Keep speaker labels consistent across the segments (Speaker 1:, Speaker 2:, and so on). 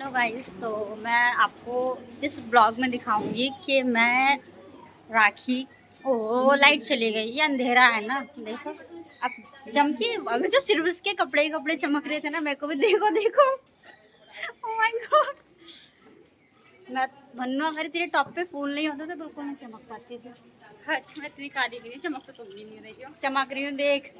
Speaker 1: Hello guys, तो मैं आपको इस ब्लॉग में दिखाऊंगी कि मैं राखी। ओ लाइट चली गई, ये अंधेरा है ना, देखो अब चमकी। अभी तो सिर्फ उसके कपड़े कपड़े चमक रहे थे ना, मेरे को भी देखो देखो। ओह माय गॉड, मैं भन्नू अगर तेरे टॉप पे फूल नहीं होता तो बिल्कुल नहीं चमक पाती थी। अच्छा मैं इतनी काली नहीं, चमक तो तुम भी नहीं रही हो। चमक रही हूँ देख।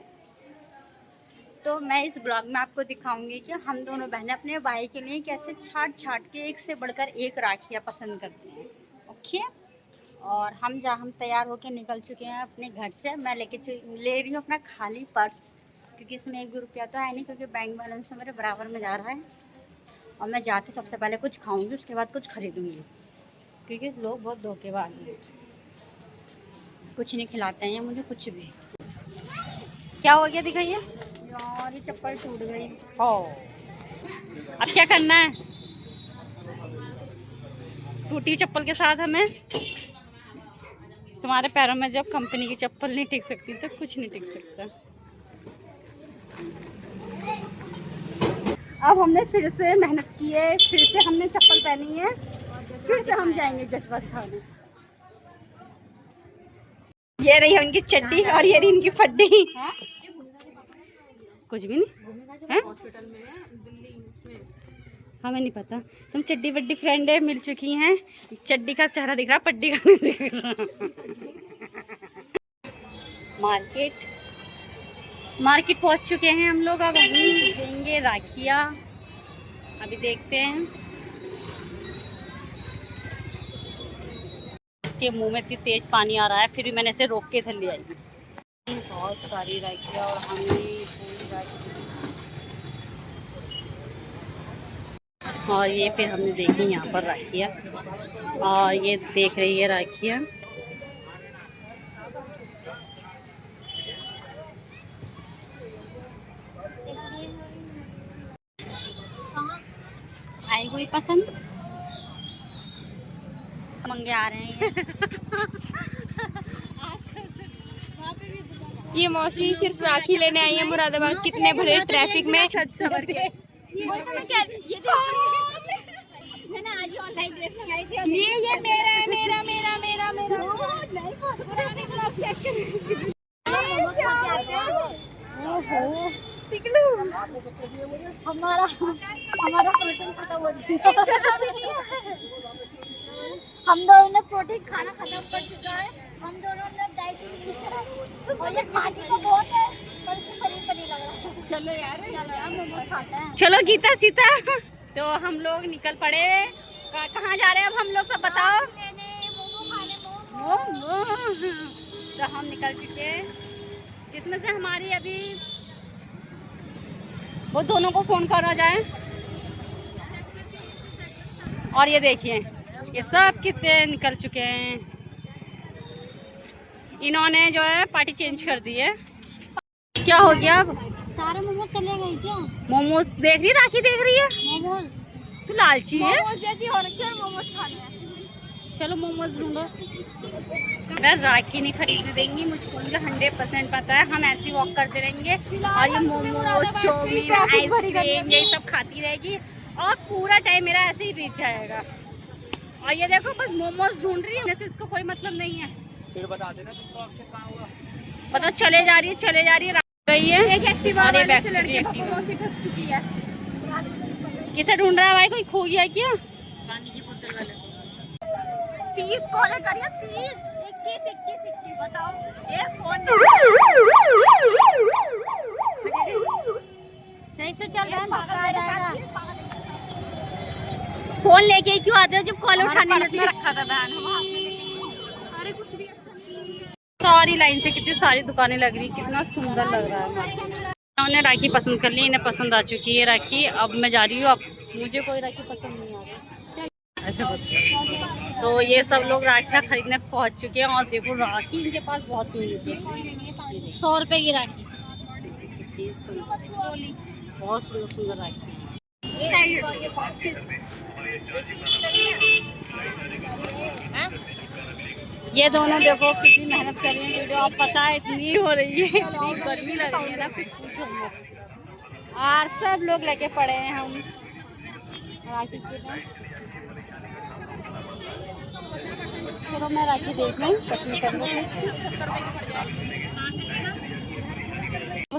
Speaker 1: तो मैं इस ब्लॉग में आपको दिखाऊंगी कि हम दोनों बहनें अपने भाई के लिए कैसे छाट छाट के एक से बढ़कर एक राखियाँ पसंद करते हैं। ओके, और हम तैयार होके निकल चुके हैं अपने घर से। मैं ले रही हूँ अपना खाली पर्स, क्योंकि इसमें 1 भी रुपया तो है नहीं, क्योंकि बैंक बैलेंस तो मेरे बराबर में जा रहा है। और मैं जाके सबसे पहले कुछ खाऊंगी, उसके बाद कुछ खरीदूंगी, क्योंकि लोग बहुत धोखेबाज हैं, कुछ नहीं खिलाते हैं मुझे कुछ भी। क्या हो गया दिखाइए यार, ये चप्पल टूट गई। ओ अब क्या करना है, टूटी चप्पल के साथ हमें। तुम्हारे पैरों में जब कंपनी की चप्पल नहीं टिक सकती तो कुछ नहीं टिक सकता। अब हमने फिर से मेहनत की है, फिर से हमने चप्पल पहनी है, फिर से हम जाएंगे जज्बात खाने। ये रही उनकी चड्डी और ये रही इनकी फड्डी। कुछ भी नहीं है, हमें नहीं पता। तुम चड्डी वड्डी फ्रेंड है, मिल चुकी हैं। चड्डी का चेहरा दिख रहा, पड्डी का नहीं दिख रहा। मार्केट पहुंच चुके हैं हम लोग। अब हम देंगे राखियाँ, अभी देखते हैं। इसके मुंह में इतनी तेज पानी आ रहा है, फिर भी मैंने इसे रोक के इधर ले आई। बहुत सारी राखियाँ और हमें पूरी राखी, और ये फिर हमने देखी यहाँ पर राखियाँ, और ये देख रही है राखियाँ। आई कोई पसंद, मंगे आ रहे हैं।
Speaker 2: ये मौसी सिर्फ राखी लेने आई है मुरादाबाद, कितने भरे ट्रैफिक में। ये मेरा है, मेरा मेरा मेरा मेरा।
Speaker 1: ओहो टिकलू, हमारा प्रोटीन खत्म हो गया। हम दोनों ने प्रोटीन खाना खत्म कर चुका है। हम दोनों ने डाइट और ये खाने को बहुत है, पर इससे शरीर पर नहीं लग रहा। चलो यार मोमोज खाते हैं। चलो गीता सीता, तो हम लोग निकल पड़े। कहाँ जा रहे हैं अब हम लोग, सब बताओ। तो हम निकल चुके हैं, जिसमें से हमारी अभी वो दोनों को फोन करा जाए। और ये देखिए, ये सब कितने निकल चुके हैं। इन्होंने जो है पार्टी चेंज कर दी है। क्या हो गया अब, सारे मोमोज चले गए क्या? मोमोज देख रही, राखी देख रही है। मोमोज तू लालची है,
Speaker 2: मोमोज जैसी हो रखी है, मोमोज खाने हैं।
Speaker 1: चलो मोमोज ढूंढो। मैं राखी नहीं खरीदने देंगी, मुझको 100% पता है। हम ऐसे वॉक करते रहेंगे और ये मोमोज चाउमीन आइसक्रीम ये सब खाती रहेगी, और पूरा टाइम मेरा ऐसे ही बीत जाएगा। और ये देखो बस मोमोज ढूंढ रही है, इसको कोई मतलब नहीं है। फिर बता देना तुमको ऑप्शन कहाँ होगा। पता चले जा रही है गई है।
Speaker 2: एक एक्टिवा वाले से लड़के को मौसी ठग चुकी है।
Speaker 1: किसे ढूंढ रहा है भाई, कोई खो गया क्या? पानी की बोतल वाले 30 कॉल करिए, 30 21 बताओ। एक फोन सही से चल रहा है, फोन लेके क्यों आते हो जब कॉल उठाने रखा था बहन।
Speaker 2: अरे कुछ भी अच्छा नहीं है।
Speaker 1: सारी लाइन से कितनी सारी दुकानें लग रही, कितना सुंदर लग रहा है। उन्होंने राखी पसंद कर ली, इन्हें पसंद आ चुकी है राखी। अब मैं जा रही हूँ, अब मुझे कोई राखी पसंद नहीं आ रही ऐसे बोलते। तो ये सब लोग राखियाँ खरीदने पहुँच चुके हैं, और देखो राखी इनके पास बहुत मिलती है। 100 रुपए की राखी, बहुत सुंदर सुंदर राखी। ये दोनों देखो कितनी मेहनत कर रही है। वीडियो आप पता है इतनी हो रही है, इतनी गर्मी लग रही है ना, कुछ पूछो मत। और सब लोग लेके पड़े हैं हम। राखी के लिए। चलो मैं राखी देख लूँ, पसंद कर लूँ कुछ।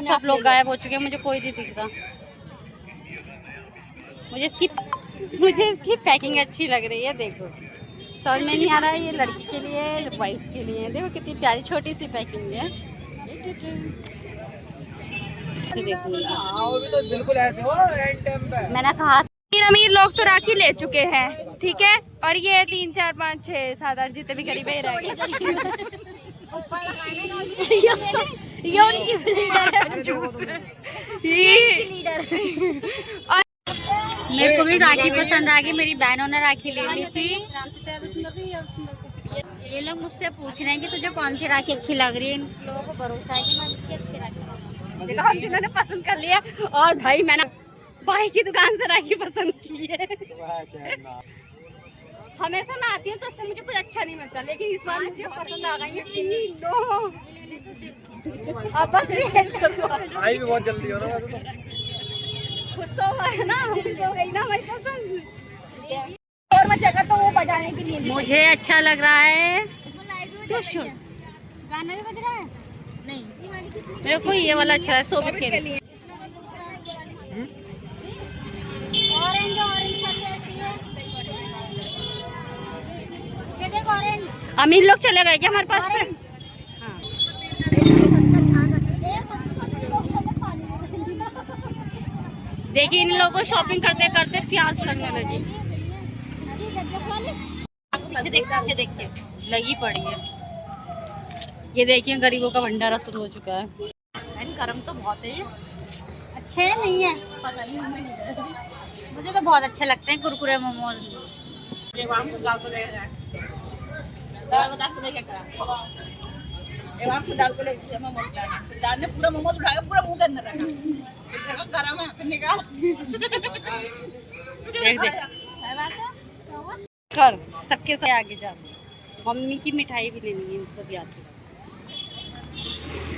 Speaker 1: सब लोग गायब हो चुके हैं, मुझे कोई नहीं दिख रहा। मुझे इसकी पैकिंग अच्छी लग रही है। देखो समझ में नहीं आ रहा है ये लड़की के लिए बॉयज के लिए। देखो कितनी प्यारी छोटी सी पैकिंग है।
Speaker 3: तो बिल्कुल ऐसे हो एंड टाइम पे।
Speaker 1: मैंने कहा
Speaker 2: अमीर अमीर लोग तो राखी ले चुके हैं, ठीक है, और ये 3 4 5 6 7 8 जितने भी गरीब है रह गए।
Speaker 1: ये उनकी लीडर। मेरे को भी राखी पसंद आ गई, मेरी बहनों ने राखी ले ली थी। ये लोग मुझसे पूछ रहे हैं कि तुझे कौन सी राखी अच्छी लग रही है। इन लोगों को भरोसा है कि मैं इनकी अच्छी राखी देखा, हम जिन्होंने पसंद कर लिया। और भाई मैंने भाई की दुकान से राखी पसंद की है। हमेशा मैं आती हूँ तो उसमें मुझे कुछ अच्छा नहीं मिलता, लेकिन इस बार मुझे पसंद आ गई है। अब बस
Speaker 3: आई भी बहुत जल्दी हो ना वैसे तो।
Speaker 1: खुश तो हुआ है ना, मुझे हो गई ना मेरी पसंद। और मचेगा तो वो बजाने के लिए मुझे अच्छा लग रहा है। तो गाना भी बज रहा है नहीं, मेरे को ये वाला अच्छा है शोभित के लिए। ऑरेंज ऑरेंज अमीर लोग चले गए क्या हमारे पास से? हाँ। देखिए इन लोगों को शॉपिंग करते करते प्यास लगने लगी। देखिए लगी पड़ी है। ये देखिए गरीबों का भंडारा शुरू हो चुका है। गरम तो बहुत है। अच्छे नहीं है पता नहीं, मुझे तो बहुत अच्छे लगते हैं कुरकुरे मोमोज। दाल ने पूरा मोमोज उठाया, पूरा मुंह के अंदर रखा। गरम है फिर निकाल। कर सबके साथ आगे जा। मम्मी की मिठाई भी लेनी है इनको भी आती।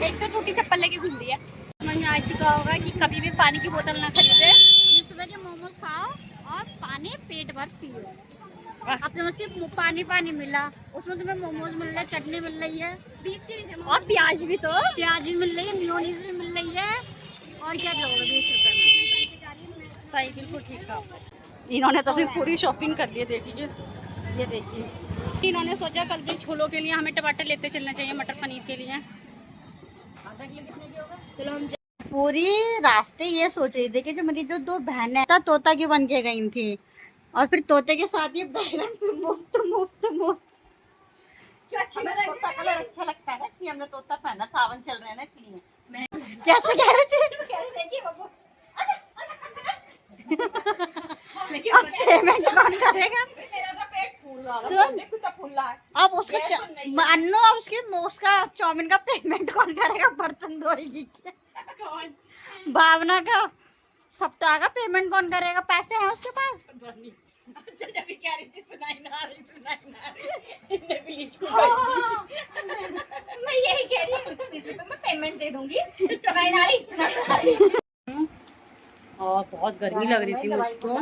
Speaker 2: एक तो टूटी चप्पल लेके घूम रही है।
Speaker 1: समझ में आ चुका होगा कि कभी भी पानी की बोतल ना खरीदे। सुबह के मोमोज खाओ और पानी पेट भर पियो। अब समझ के पानी पानी मिला, उसमें तुम्हें मोमोज मिल रहे, चटनी मिल रही है 20 के और प्याज भी, तो प्याज भी मिल रही है, मेयोनीज भी मिल रही है। और क्या लोगे 20 रुपए में? सही बिल्कुल ठीक था। इन्होंने तो अपनी पूरी शॉपिंग कर ली है। देखिए ये देखिए, इन्होंने सोचा कल के छोलों के लिए हमें टमाटर लेते चलना चाहिए, मटर पनीर के लिए। चलो हम पूरी रास्ते ये सोच रही थी कि जो मेरी जो 2 बहनें तोता की बन के गई थी, और फिर तोते के साथ ये बैगन मुफ्त मुफ्त मुफ्त। क्या अच्छा तोता कलर अच्छा लगता है ना, इसलिए हमने तोता पहना। सावन चल रहा है ना इसलिए। मैं कैसे कह रहे थे? देखिए बाबू अब पेमेंट कौन करेगा? मेरा तो पेट फूल रहा है, कुछ फूल रहा है। अब उसका अन्नू, अब उसका चाउमीन का पेमेंट कौन करेगा? बर्तन धोएगी क्या? कौन? भावना का सप्ताह का पेमेंट कौन करेगा? पैसे हैं उसके पास? अच्छा जब कह रही थी सुनाई ना रही मैं यही कह रही हूँ, 20 रुपए में पेमेंट दे दूंगी। सुनाई ना रही। और बहुत गर्मी लग रही थी मुझको।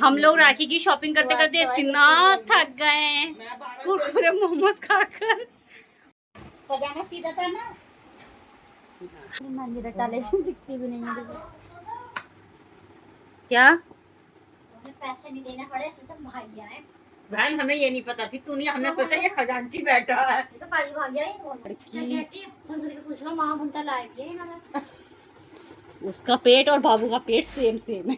Speaker 1: हम लोग राखी की शॉपिंग करते करते इतना थक गए कुरकुरे मोमोज खाकर। पजामा सीधा था ना, मंदिर चाले दिखती भी नहीं है। क्या मुझे पैसे नहीं देना पड़े, तो भाई आए। बहन हमें ये नहीं पता थी, तू नहीं, हमने सोचा ये खजांची बैठा है। ये तो भाई भाग गया ही बोल कहती संदूरी को पूछ लो, मां भुंटा लाएगी इन्होंने। उसका पेट और बाबू का पेट सेम सेम है।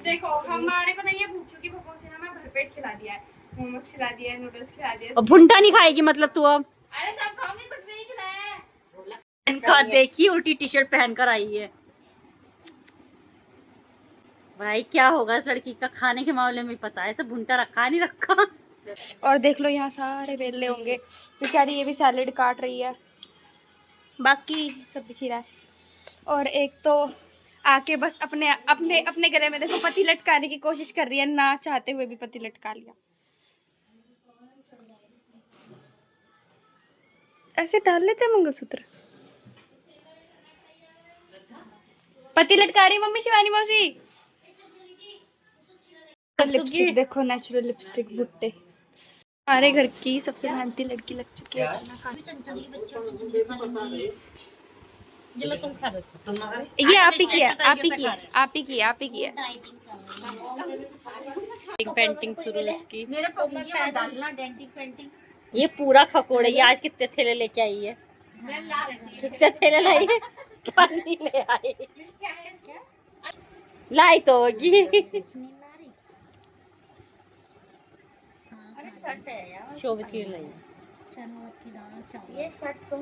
Speaker 2: देखो हमारे को नहीं है भूख, क्योंकि भूखों से हमें भरपेट खिला दिया है, मोमोज खिला दिया है, नूडल्स खिला दिया है।
Speaker 1: अब भुंटा नहीं खाएगी मतलब तू? अब
Speaker 2: अरे सब खाऊंगी, कुछ भी नहीं खिलाया है।
Speaker 1: इनका देखिए उल्टी टी शर्ट पहनकर आई है। भाई क्या होगा इस लड़की का खाने के मामले में, पता है सब भुंटा रखा नहीं रखा।
Speaker 2: और देख लो यहाँ सारे वेले होंगे, बेचारी ये भी सैलेड काट रही है, बाकी सब दिख ही रहा है। और एक तो आके बस अपने अपने अपने गले में देखो पति लटकाने की कोशिश कर रही है, ना चाहते हुए भी पति लटका लिया। ऐसे डाल लेते मंगलसूत्र। पति लटका रही मम्मी शिवानी मौसी। लिपस्टिक देखो, नेचुरल लिपस्टिक भुट्टे। हमारे घर की सबसे मेहनती लड़की लग चुकी है खाना खाने।
Speaker 1: तुम खा रहे
Speaker 2: ये आप ही की है, आप ही की है, आप ही की है, आप ही की है।
Speaker 1: पेंटिंग शुरू इसकी।
Speaker 4: मेरे टोपी में डालना डेंटिंग पेंटिंग।
Speaker 1: ये पूरा खकोड़ा, ये आज कितने थैले लेके आई है?
Speaker 4: मैं ला रही थी।
Speaker 1: कितने थैले लाई है? पानी ले आई। लाई तो होगी।
Speaker 4: अरे शर्ट है यार।
Speaker 1: शोभित की लाई।
Speaker 4: ये शर्ट तुम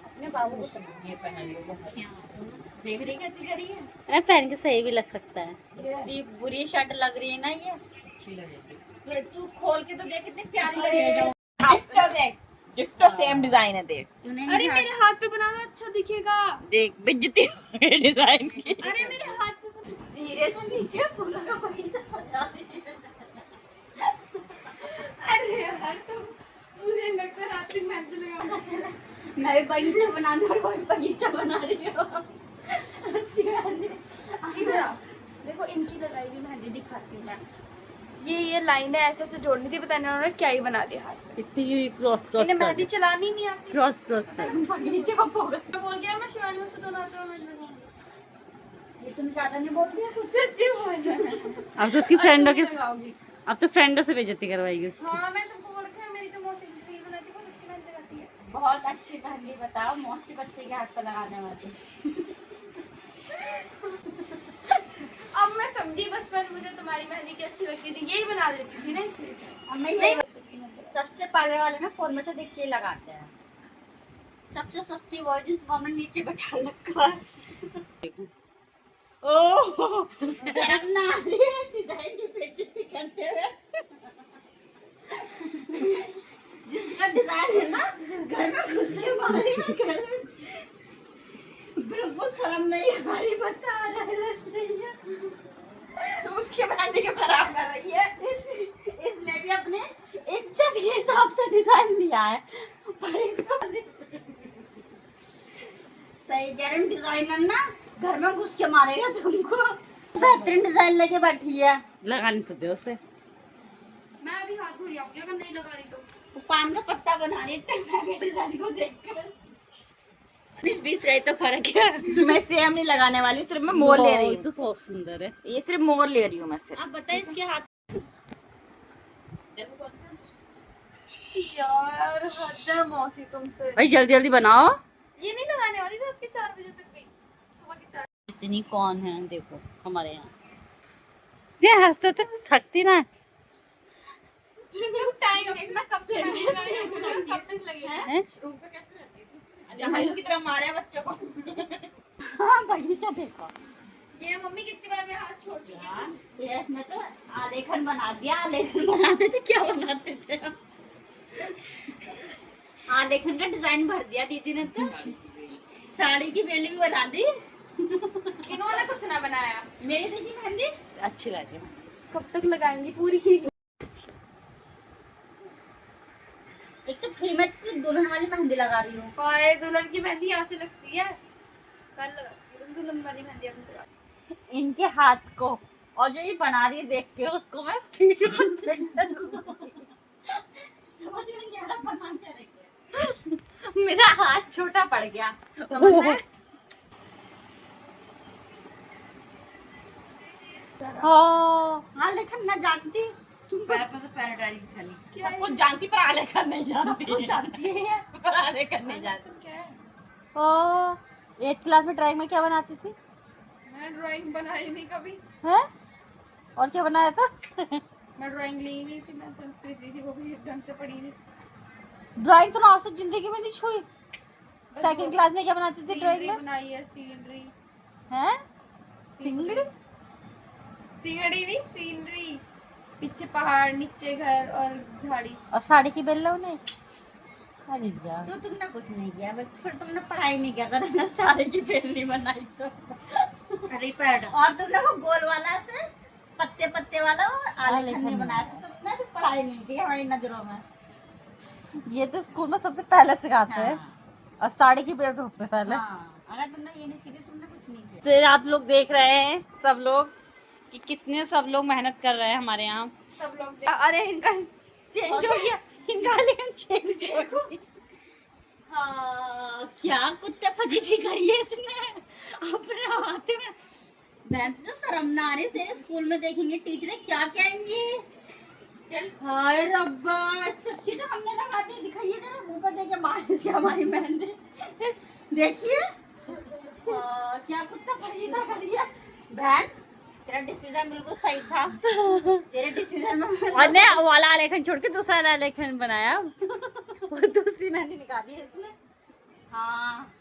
Speaker 4: अपने बाबू को पहनानी है, पहन लो। देख रही कैसी करी है?
Speaker 1: अरे पहन के सही भी लग सकता है।
Speaker 4: ये बुरी शर्ट लग रही है ना, ये अच्छी लगेगी। ये तू खोल के तो देख कितनी प्यारी लग रही है।
Speaker 5: डिट्टो देख, डिट्टो सेम डिजाइन है, देख
Speaker 2: अरे मेरे हाथ पे बनाना अच्छा दिखेगा।
Speaker 5: देख बेइज्जती डिजाइन की।
Speaker 2: अरे मेरे हाथ पे
Speaker 4: धीरे से नीचे फूलों का बगीचा सजा रही है।
Speaker 2: अरे यार तुम मुझे नकारात्मक मेहनत लगा।
Speaker 4: मैं भी बगीचा बनाने और वो भी बगीचा बना रही हूँ।
Speaker 2: देखो इनकी लगाई हुई मेहंदी दिखाती हूँ मैं। ये लाइन है ऐसे जोड़नी थी, पता नहीं उन्होंने क्या ही बना दिया हाथ।
Speaker 1: इसकी क्रॉस क्रॉस
Speaker 2: इन्हें मेहंदी चलानी नहीं आती।
Speaker 1: क्रॉस क्रॉस कर।
Speaker 4: बगीचे का फोकस।
Speaker 2: मैं बोल गया मैं शिवानी मुझसे तो ना तो मैं लगाऊंगी।
Speaker 4: ये तुम ज्यादा नहीं बोल दिया कुछ।
Speaker 2: सच्ची बोल रही हूँ।
Speaker 1: अब तो उसकी फ्रेंडों के
Speaker 2: लगाऊंगी।
Speaker 1: अब तो फ्रेंडों से बेइज्जती करवाएगी उसकी।
Speaker 2: हाँ मैं सबको बोल रखा है, मेरी जो मौसी रील बनाती है बहुत अच्छी मेहंदी लगाती है।
Speaker 4: बहुत अच्छी मेहंदी बताओ, मौसी बच्चे के हाथ पर लगाने वाली।
Speaker 2: अब मैं समझी बस मुझे तुम्हारी मेहंदी की अच्छी लगती थी, यही बना देती थी ना इसलिए।
Speaker 4: अब मैं यही सस्ते पार्लर वाले ना फोन में से देख के लगाते हैं। सबसे सस्ती वो है जिसको हमने नीचे बैठा रखा है। ओह शर्म ना आ रही है डिजाइन की बेइज्जती करते हुए। जिसका डिजाइन है ना घर में घुस के मारी ना, घर में बिल्कुल शर्म नहीं हमारी बता रहा है। तो उसके मेहंदी के खराब कर रही है। इसने भी अपने इज्जत के हिसाब से डिजाइन दिया है, पर इसको सही जरन डिजाइनर ना घर में घुस के मारेगा तुमको। बेहतरीन डिजाइन लेके बैठी है।
Speaker 1: लगा नहीं सकते उसे।
Speaker 2: मैं अभी हाथ धो जाऊंगी अगर नहीं लगा रही तो।
Speaker 4: वो पान का पत्ता बना रही थी मैं डिजाइन को देखकर। 20 का ही तो फर्क है।
Speaker 5: मैं सेम नहीं लगाने वाली, सिर्फ मैं मोर ले रही हूँ।
Speaker 1: तो बहुत सुंदर है।
Speaker 5: ये सिर्फ मोर ले रही हूँ मैं सिर्फ।
Speaker 4: आप बताइए इसके हाथ
Speaker 2: यार हद है मौसी तुमसे।
Speaker 1: भाई जल्दी जल्दी बनाओ।
Speaker 2: ये नहीं लगाने वाली रात के 4 बजे तक भी, सुबह के 4।
Speaker 1: इतनी कौन है देखो हमारे यहाँ। ये हंसते तो थकती ना।
Speaker 2: तुम टाइम देखना कब से मेहंदी लगाने शुरू करो, कब तक लगेगा।
Speaker 1: हैं?
Speaker 5: जहालू की तरह मारे बच्चों को।
Speaker 4: हाँ बगीचा देखो।
Speaker 2: ये मम्मी कितनी बार मेरा हाथ छोड़ चुकी है कुछ।
Speaker 4: ये इसने तो आलेखन बना दिया। आलेखन बनाते थे, क्या बनाते थे हम? आलेखन का डिजाइन भर दिया दीदी ने तो। साड़ी की बेलिंग बना दी।
Speaker 2: इन्होंने कुछ ना बनाया।
Speaker 4: मेरी देखी मेहंदी
Speaker 1: अच्छी लगे।
Speaker 2: कब तक लगाएंगी पूरी ही।
Speaker 4: एक तो फ्री में दुल्हन वाली मेहंदी लगा रही हूँ।
Speaker 2: हाय दुल्हन की मेहंदी यहाँ से लगती है, कल लगाती हूँ दुल्हन वाली मेहंदी अपनी लगा।
Speaker 4: इनके हाथ को और जो ये बना रही है देख के उसको मैं समझ में नहीं आ रहा बना क्या रही है। मेरा हाथ छोटा पड़ गया समझ में। हाँ लेकिन ना जानती
Speaker 5: पैर पे से पैराडाइज साली सब कुछ जानती पर आलेखन नहीं जानती।
Speaker 4: जानती है।
Speaker 5: पर आलेखन नहीं जानती।
Speaker 2: क्या है?
Speaker 4: ओ 8th क्लास में ड्राइंग में क्या बनाती थी?
Speaker 2: मैं ड्राइंग बनाई नहीं कभी।
Speaker 4: हैं? और क्या बनाया था?
Speaker 2: मैं ड्राइंग ली नहीं थी, मैं संस्कृत ली थी, वो भी ढंग से पढ़ी नहीं।
Speaker 4: ड्राइंग तो ना औसत जिंदगी में नहीं छुई। 2nd क्लास में क्या बनाती थी ड्राइंग में?
Speaker 2: बनाई है सीनरी।
Speaker 4: हैं? सिंगड़ी?
Speaker 2: सीनरी नहीं सीनरी। पीछे पहाड़, नीचे घर और झाड़ी।
Speaker 4: और साड़ी की बेल्लो ने? अरे जा। तो तुमने कुछ नहीं किया, बट फिर तुमने पढ़ाई नहीं किया था ना, साड़ी की बेल्ली बनाई तो।
Speaker 5: अरे पैराडाइज
Speaker 4: और तुमने वो गोल वाला से पत्ते पत्ते वाला वो आलेखन नहीं बनाया था, तुमने भी पढ़ाई नहीं की हमारी नजरों में।
Speaker 1: ये तो स्कूल में सबसे पहले सिखाते हैं। और साड़ी की बेल तो सबसे पहले।
Speaker 4: हाँ, अगर तुमने ये नहीं की थी तुमने कुछ नहीं किया।
Speaker 1: से आप लोग देख रहे हैं सब लोग कि कितने सब लोग मेहनत कर रहे हैं हमारे यहाँ।
Speaker 2: सब लोग
Speaker 1: अरे इनका चेंज हो गया, इनका लेकिन चेंज हो गया। हाँ क्या कुत्ते फजीती करी है इसने अपने हाथ में। बहन तो शर्म ना आ रही, तेरे स्कूल में देखेंगे टीचर क्या कहेंगे। चल हाय रब्बा, सच्ची तो हमने लगा दी। दिखाइए जरा मुंह पर देखे बारिश क्या हमारी बहन ने। देखिए क्या कुत्ता फजीता करी है। बहन तेरा डिसीजन बिल्कुल सही था। तेरे डिसीजन में मैंने वाला आलेखन छोड़ के दूसरा आलेखन बनाया। वो दूसरी मेहंदी निकाली है इसने। हाँ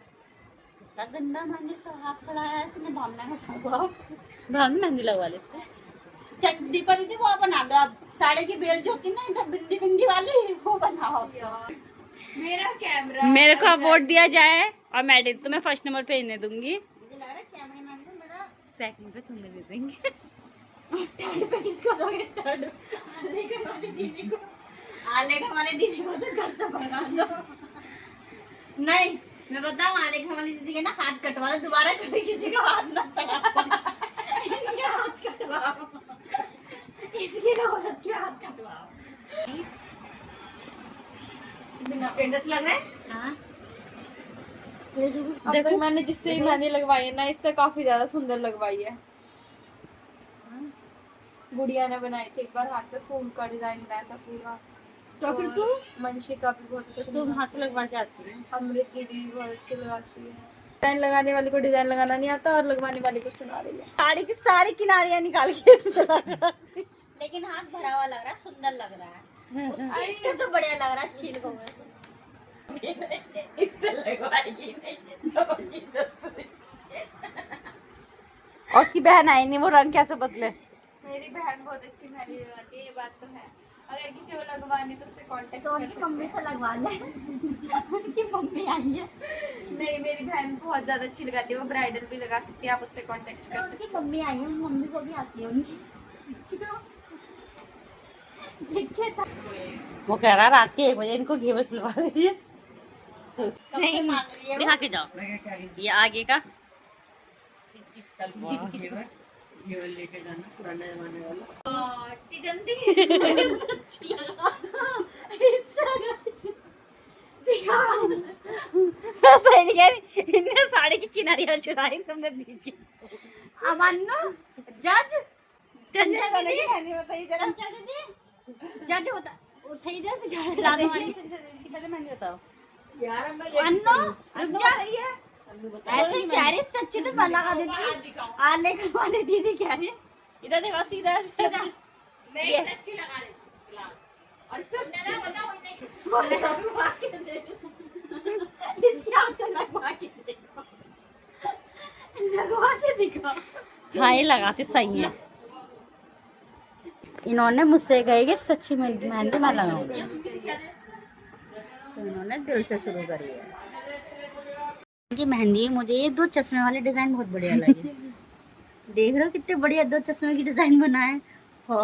Speaker 1: कितना गंदा मेहंदी तो हाथ चढ़ाया इसने। भावना का सबको भावना मेहंदी लगवा ले इसने। दीपा दीदी वो बना दो आप, साड़ी की बेल जो होती है ना इधर बिंदी बिंदी वाली, वो बनाओ।
Speaker 2: मेरा कैमरा
Speaker 1: मेरे को वोट दिया जाए और मैं तुम्हें फर्स्ट नंबर पे इन्हें दूंगी। मुझे लग रहा है कैमरामैन को मेरा सेकंड पे तुम्हें दे देंगे। थर्ड पे किसको दोगे? थर्ड आलेखन वाली दीदी को। आलेखन वाली दीदी को तो घर से भगा दो। नहीं मैं बताऊं, आलेखन वाली दीदी के ना हाथ कटवा दो, दोबारा कभी किसी का हाथ ना चढ़ा। इनके हाथ कटवाओ, इसकी औरत के हाथ कटवाओ।
Speaker 2: स्टेटस लग रहा है।
Speaker 1: हाँ
Speaker 2: अब तक मैंने जिससे ही मेहंदी लगवाई है ना, इससे काफी ज्यादा सुंदर लगवाई है। गुड़िया ने बनाई थी एक बार, हाथ पे फूल का डिजाइन बनाया था पूरा।
Speaker 1: तो फिर
Speaker 2: और
Speaker 1: तू
Speaker 2: मंशिका भी बहुत अच्छी
Speaker 1: तुम हाथ से लगवा के आती है।
Speaker 2: अमृत की दीदी बहुत अच्छी लगाती है। डिजाइन लगाने वाले को डिजाइन लगाना नहीं आता और लगवाने वाले को सुना रही है।
Speaker 1: साड़ी की सारी किनारियां निकाल के इसमें लगा। लेकिन हाथ भरा हुआ लग रहा है, सुंदर लग रहा है। इससे तो बढ़िया लग रहा है। छील को इससे लगवाएगी नहीं तो और उसकी बहन आई नहीं, वो रंग कैसे बदले।
Speaker 2: मेरी बहन बहुत अच्छी मेहंदी लगाती है, ये बात तो है। अगर किसी को लगवानी तो उससे कांटेक्ट
Speaker 1: तो
Speaker 2: कर
Speaker 1: उनकी
Speaker 2: सकते
Speaker 1: मम्मी से लगवा ले। उनकी मम्मी आई है।
Speaker 2: नहीं, मेरी बहन बहुत ज्यादा अच्छी लगाती है, वो ब्राइडल भी लगा सकती है, आप उससे कांटेक्ट कर सकते
Speaker 1: उनकी मम्मी आई है, मम्मी को भी आती है उनकी। वो कह रहा रात के 1 बजे इनको घेवर खिलवा रही है। नहीं दिखा के जाओ
Speaker 3: मैं क्या
Speaker 1: ये आगे का।
Speaker 3: कल ये लेके जाना पुराने जमाने वाला।
Speaker 2: हैं। इतनी गंदी
Speaker 1: सही नहीं कह रही, इनने साड़ी की किनारियां चुराई तुमने बीच की। अमान्नो जज चंचल दीदी जज होता उठाई दे ज्यादा वाली इसकी पहले मेहंदी बताओ
Speaker 3: यार मैं
Speaker 1: अन्नो रुक जा रही है। ऐसे कह रही सच्ची तो मैं लगा देती। आलेखन वाली दीदी कह रही इधर देखो सीधा सीधा
Speaker 2: नहीं सच्ची लगा ले। और सब
Speaker 1: लगवा के दे। इसकी आंखें लगवा के देखो, लगवा के दिखाओ। हाँ ये लगाते सही है। इन्होंने मुझसे कही कि सच्ची मेहंदी मैं लगाऊंगी, तो इन्होंने दिल से शुरू करी है। इनकी मेहंदी मुझे ये 2 चश्मे वाले डिजाइन बहुत बढ़िया लगे। देख रहे हो कितने बढ़िया 2 चश्मे की डिजाइन बनाए। हो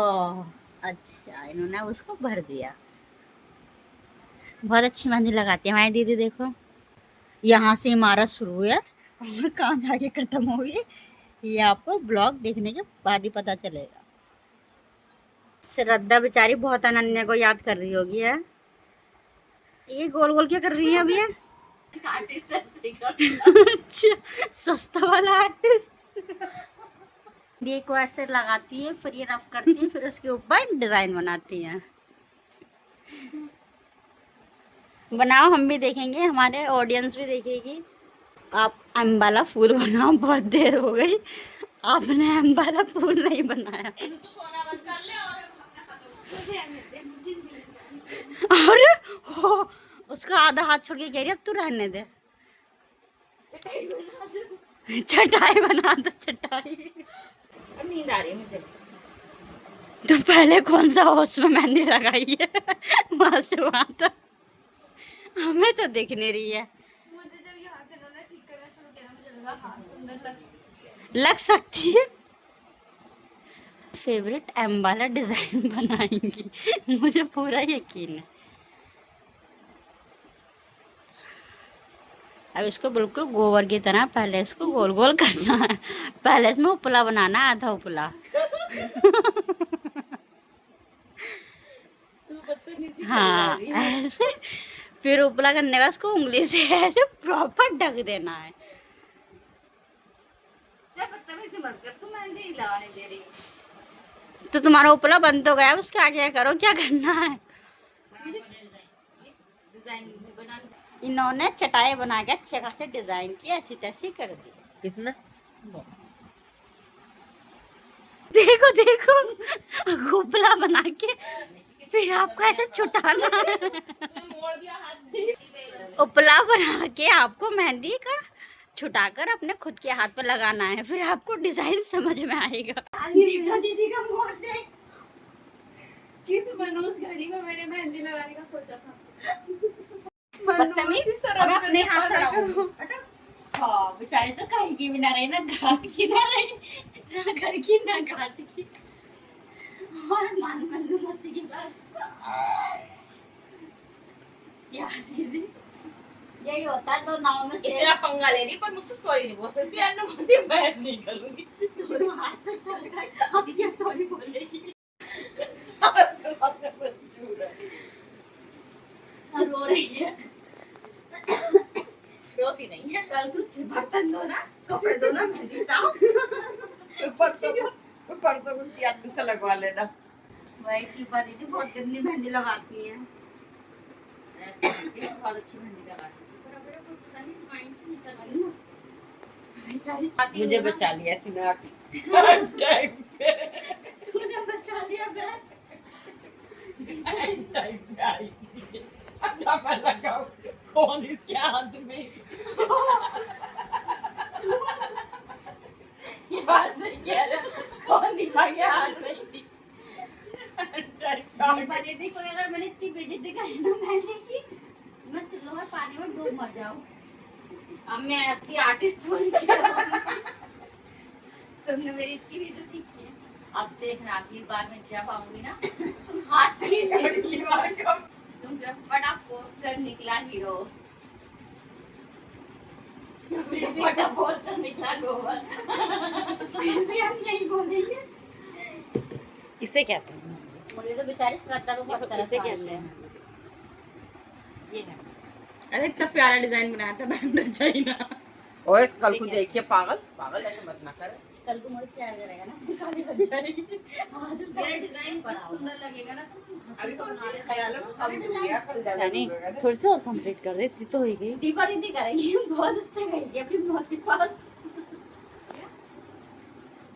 Speaker 1: अच्छा इन्होंने उसको भर दिया। बहुत अच्छी मेहंदी लगाती है हमारी दीदी। देखो यहाँ से इमारत शुरू है और कहाँ जाके खत्म होगी ये आपको ब्लॉग देखने के बाद ही पता चलेगा। श्रद्धा बेचारी बहुत अनन्या को याद कर रही होगी है। ये गोल गोल क्या कर रही है अभी? अच्छा सस्ता वाला आर्टिस्ट। ये को ऐसे लगाती है, फिर ये रफ करती है, फिर उसके ऊपर डिजाइन बनाती है। बनाओ हम भी देखेंगे, हमारे ऑडियंस भी देखेगी। आप अम्बाला फूल बनाओ, बहुत देर हो गई आपने अम्बाला फूल नहीं बनाया। अरे हो उसका आधा हाथ छोड़ के कह रही अब तू रहने दे। चटाई बना दो चटाई।
Speaker 2: नींद आ रही है मुझे।
Speaker 1: तो पहले कौन सा होश में मेहंदी लगाई है वहां से वहां तक हमें तो दिख नहीं रही है।
Speaker 2: मुझे जब यहाँ से इन्होंने ठीक करना शुरू किया मुझे लगा हाँ सुंदर
Speaker 1: लग सकती है। फेवरेट अम्बाला डिजाइन बनाएंगी मुझे पूरा यकीन है। अब इसको बिल्कुल गोबर की तरह पहले इसको गोल गोल करना है। पहले इसमें उपला बनाना है, आधा उपला।
Speaker 5: तू बदतमीजी
Speaker 1: हाँ ऐसे फिर उपला करने का उसको उंगली से ऐसे प्रॉपर ढक देना है।
Speaker 5: बदतमीजी मत कर, तू मेहंदी नहीं लगाने दे रही।
Speaker 1: तो तुम्हारा उपला बंद हो गया, उसके आगे करो, क्या करना है।
Speaker 5: डिजाइन बना
Speaker 1: इन्होंने चटाई बना के अच्छे खासे डिजाइन की, ऐसी तैसी कर दी।
Speaker 3: किसने?
Speaker 1: देखो देखो उपला बना के फिर आपको ऐसे छुटाना है।
Speaker 5: मोड़ दिया हाथ भी।
Speaker 1: उपला बना के आपको मेहंदी का छुटाकर अपने खुद के हाथ पर लगाना है, फिर आपको डिजाइन समझ में आएगा।
Speaker 2: दीदी का मोड़ दे। किस मनोज घड़ी में मैंने मेहंदी लगाने का सोचा था।
Speaker 5: बदतमीज, अब अपने हाथ से लगाओ।
Speaker 1: हाँ बेचारे तो कहीं की भी ना रही, ना घाट की ना रही, ना घर की ना घाट की। और मान मन्नू मौसी की बात यार दीदी, यही होता है तो नाव में
Speaker 5: इतना पंगा ले रही, पर मुझसे सॉरी नहीं बोल सकती यार, मैं मुझसे बहस नहीं करूंगी।
Speaker 1: दोनों हाथ तो चल गए, अब क्या सॉरी बोलेगी। रो रही है।
Speaker 5: रोती नहीं है।
Speaker 1: कल तू बर्तन धोना, कपड़े धोना, मेहंदी साफ।
Speaker 3: परसों को आदमी से लगवा लेना।
Speaker 1: वही टीपा दीदी बहुत गंदी मेहंदी लगाती है।
Speaker 5: बहुत अच्छी मेहंदी लगाती है।
Speaker 1: पर अगर वो पता नहीं माइंड से निकल गई ना, बेचारी
Speaker 3: मुझे बचा लिया सीना टाइम पे।
Speaker 1: तूने बचा लिया मैं।
Speaker 3: टाइम पे आई। अब मैं लगाऊं कौन इसके हाथ में?
Speaker 5: ये बात सही कह रहे हो। कौन दिखा गया हाथ में थी।
Speaker 1: टीपा दीदी को अगर मैंने इतनी बेइज्जती करी ना मेहंदी की, मैं चलो मैं पानी में डूब मर जाऊं।
Speaker 5: अब मैं ऐसी आर्टिस्ट बन गई हूं। तुमने मेरी इतनी बेइज्जती की है। अब देखना अगली बार मैं जब आऊंगी ना, तुम हाथ में
Speaker 3: अगली बार कब?
Speaker 5: तुम जब बड़ा पोस्टर निकला हीरो, बड़ा पोस्टर निकला गोबर,
Speaker 1: फिर भी हम यही बोलेंगे।
Speaker 5: इसे कहते हैं।
Speaker 1: मुझे तो बेचारी श्रद्धा को बहुत तरह से कहते हैं।
Speaker 5: ये है। अरे इतना प्यारा डिजाइन बनाया था बैंड चाइना।
Speaker 3: ओए कल को देखिए पागल पागल ऐसे मत ना कर।
Speaker 1: कल को मुझे प्यार करेगा ना, काली बन जाएगी। आज
Speaker 5: मेरा डिजाइन बड़ा सुंदर लगेगा ना, तुम
Speaker 3: अभी तो मेरे ख्याल में कम हो गया, कल ज्यादा हो गया ना।
Speaker 5: थोड़ी सी और कंप्लीट कर दे, इतनी तो हो गई।
Speaker 1: दीपा दीदी करेंगी, बहुत उससे कहेगी अपनी मौसी पास।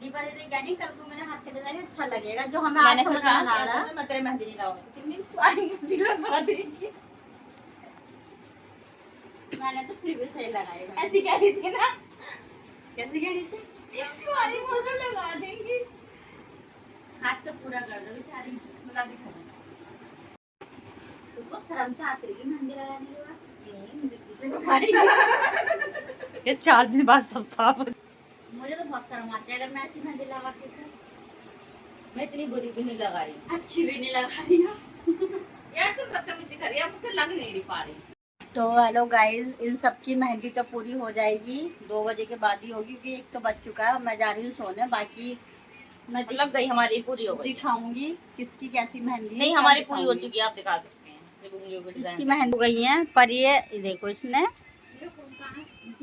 Speaker 1: दीपा दीदी कहनी कल को मेरे हाथ का डिजाइन अच्छा लगेगा, जो हमें
Speaker 5: मैंने
Speaker 1: आज समझ
Speaker 5: सोचा
Speaker 1: में आ रहा है।
Speaker 5: मैं तेरे मेहंदी नहीं लाऊंगी, कितनी इंस्पायरिंग लगा देगी।
Speaker 1: मैंने तो फिर भी सही लगाई।
Speaker 5: ऐसी कह रही थी ना,
Speaker 1: कैसे कह रही थी?
Speaker 5: इसी वाली मुझे लगा देंगी।
Speaker 1: हाथ तो पूरा कर दो बेचारी,
Speaker 5: लगा दिखा।
Speaker 1: तुमको शर्म तो आती है मेहंदी लगाने के बाद?
Speaker 5: मुझे गुस्से में मारी। ये 4 दिन बाद सब साफ।
Speaker 1: मुझे तो बहुत शर्म आती है अगर मैं ऐसी मेहंदी लगाती तो।
Speaker 5: मैं इतनी बुरी भी नहीं लगा रही।
Speaker 1: अच्छी भी नहीं लगा रही हूँ।
Speaker 5: यार तुम बदतमीजी कर रही है, मुझसे लग नहीं पा रही।
Speaker 1: तो हेलो गाइज, इन सब की मेहंदी तो पूरी हो जाएगी, 2 बजे के बाद ही होगी, क्योंकि एक तो बज चुका है और मैं जा रही हूँ सोने। बाकी मैं
Speaker 5: लग गई, हमारी पूरी हो गई।
Speaker 1: दिखाऊंगी किसकी कैसी मेहंदी है,
Speaker 5: नहीं
Speaker 1: कल
Speaker 5: हमारी पूरी हो
Speaker 1: दिखाऊंगी।
Speaker 5: चुकी है, आप दिखा सकते हैं। सिर्फ उंगलियों पे
Speaker 1: इसकी
Speaker 5: डिजाइन।
Speaker 1: मेहंदी हो गई है, पर ये देखो इसने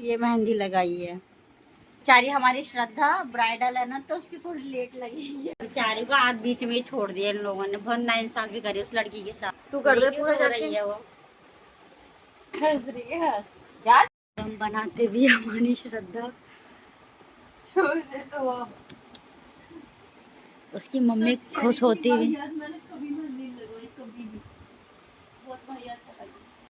Speaker 1: ये मेहंदी लगाई है। बेचारी हमारी श्रद्धा ब्राइडल है ना, तो उसकी थोड़ी लेट लगी है। बेचारी को आज बीच में ही छोड़ दिया इन लोगों ने, बहुत नाइंसाफी करी उस लड़की के साथ।
Speaker 5: तू कर दे
Speaker 1: देखिए
Speaker 5: पूरा
Speaker 1: रो
Speaker 5: जाके।
Speaker 1: रही है वो।
Speaker 5: हंस रही है यार।
Speaker 1: हम बनाते भी हमारी श्रद्धा,
Speaker 2: सोने तो
Speaker 1: उसकी मम्मी खुश होती हुई।
Speaker 2: मैंने कभी मेहंदी नहीं लगवाई, कभी भी। बहुत बढ़िया अच्छा लगा।